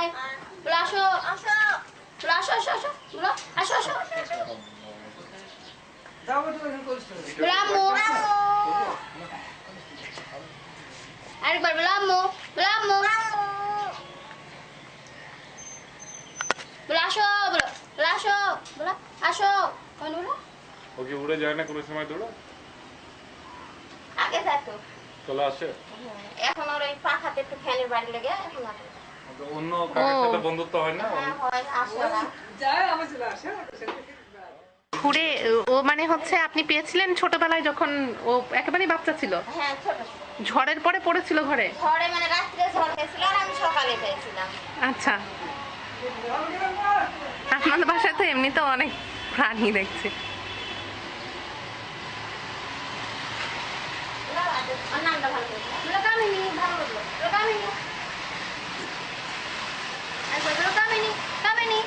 High বলো আসো আসো বলো আসো আসো আসো বলো আসো আসো বলো আম্মু আরেকবার বলো আম্মু বলো আম্মু বলো আসো বলো বলো আসো বলো আসো কোন বলো ও কি উড়ে যায় না কোনো সময় দৌড়ো আগে যাইতো চলে আসে এখন ওর ওই পাখাতে একটু ফ্যানের বাড়ি লেগে এখন আর অন্য কাকের সাথে বন্ধুত্ব হয় না হয় আসে ওরা যায় আমার চলে আসে ঘুরে ও মানে হচ্ছে আপনি পেয়েছিলেন ছোটবেলায় যখন ও একেবারে বাচ্চা ছিল? হ্যাঁ ছোট ঝড়ের পরে পড়েছিল ঘরে? ঝড়ে মানে রাত্রে ঝড় হয়েছিল আর আমি সকালে পেয়েছিলাম। আচ্ছা, আপনাদের বাসায় তো এমনিতেও অনেক প্রাণী দেখছি। নামটা ভালো করে কামিনী ভালো করলো কামিনী কামিনী কামিনী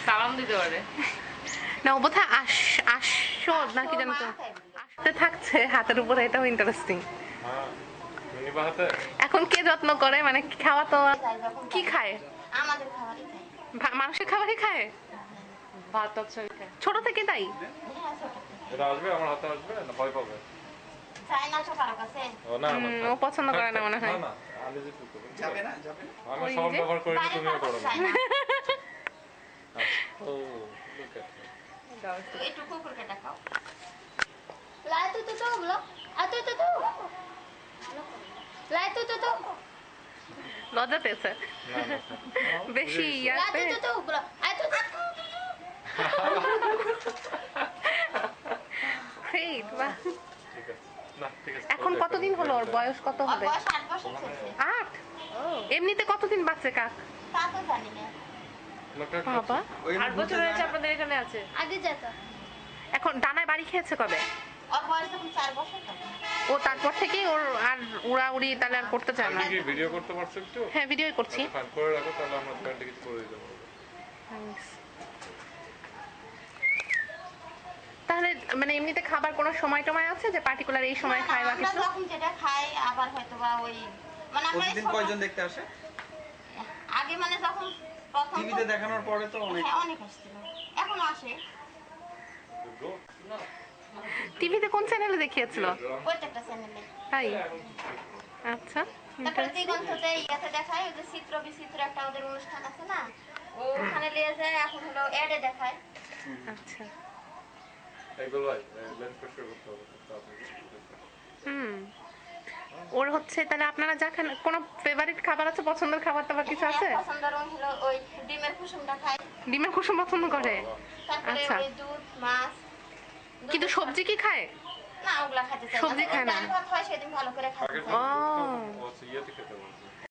সালাম দিতে পারে না ও বোধহয় আসো নাকি জানো তো আসতে থাকছে হাতের উপরে, এটাও ইন্টারেস্টিং। এখন কে যত্ন করে মানে খাওয়া তো কি খায়? আমাদের খাবারই খায়, মানুষের খাবারই খায়, ভাত তরকারি খায় ছোট থেকে তাই? হ্যাঁ ছোট এটা আসবে আমার হাতে আসবে না ভয় পাবে? চাই না তো কারো কাছে ও না ও পছন্দ করে না মনে হয়। না আমি যে টুকু যাবে না যাবে না আমি সব ব্যবহার করি বাইরে তুমিও কারো করো কাছে না চাই না ও look at that. একটু কুকুরকে ডাকাও লাই তুই তো বলো আ তুই তো লাই তুই তো লজ্জা পেয়েছে না, না, বেশি লাই ইয়াতে। তুই তো বলো আ তুই তো Great, বাহ। ঠিক আছে না ঠিক আছে এখন কতদিন হলো ওর বয়স কত ওর হবে? বয়স 8 বছর চলছে 8? এমনিতে কতদিন বাঁচে কাক? তা তো জানি না Look at বাবা, ওই 8 বছর হয়েছে আপনাদের এখানে আছে আগে যেত এখন ডানায় বাড়ি খেয়েছে কবে? ওর বয়স যখন 4 বছর তখন ও তারপর থেকেই ওর আর উড়াউড়ি তাহলে আর করতে চায় না? তুমি কি ভিডিও করতে পারছো একটু? হ্যাঁ, ভিডিও করছি। ফান করে রাখো তাহলে আমরা ফ্রেন্ডে কিছু করে দিতে পারবো। Thanks. তাহলে মানে এমনিতে খাবার কোনো সময় টময় আছে যে পার্টিকুলার এই সময় খায় বা আমরা কিছু? যখন যেটা খাই আবার হয়তো বা ওই মানে আমরা এই প্রতিদিন ছোট- কয়জন দেখতে আসে? আগে মানে যখন প্রথম টিভিতে দেখানোর পরে তো অনেক। হ্যাঁ অনেক আসছিল এখনো আসে Go. টিভিতে কোন চ্যানেলে দেখিয়েছিল? প্রত্যেকটা চ্যানেলে তাই? আচ্ছা, তারপরে দিগন্ততে ইয়াতে দেখায় ওই যে চিত্র বিচিত্র একটা ওদের অনুষ্ঠান আছে না ওখানে নিয়ে যায় এখন হলো অ্যাডে দেখায় আচ্ছা। এগুলো লেন্স প্রেসার করতে হবে তাড়াতাড়ি। হুম। ওর হচ্ছে তাহলে আপনারা যা খান কোনো ফেভারিট খাবার আছে, পছন্দের খাবার টাবার কিছু আছে? হ্যাঁ, পছন্দের হলো ওই ডিমের কুসুমটা খায় ডিমের কুসুম পছন্দ করে? তারপরে আচ্ছা। ওই দুধ মাছ কিন্তু সবজি কি খায়? না ওগুলা খাইতে চায় সবজি খায় না? ডাল ভাত হয় সেদিন ভালো করে খায় আগের ও। ও ইয়েতে খেতে হবে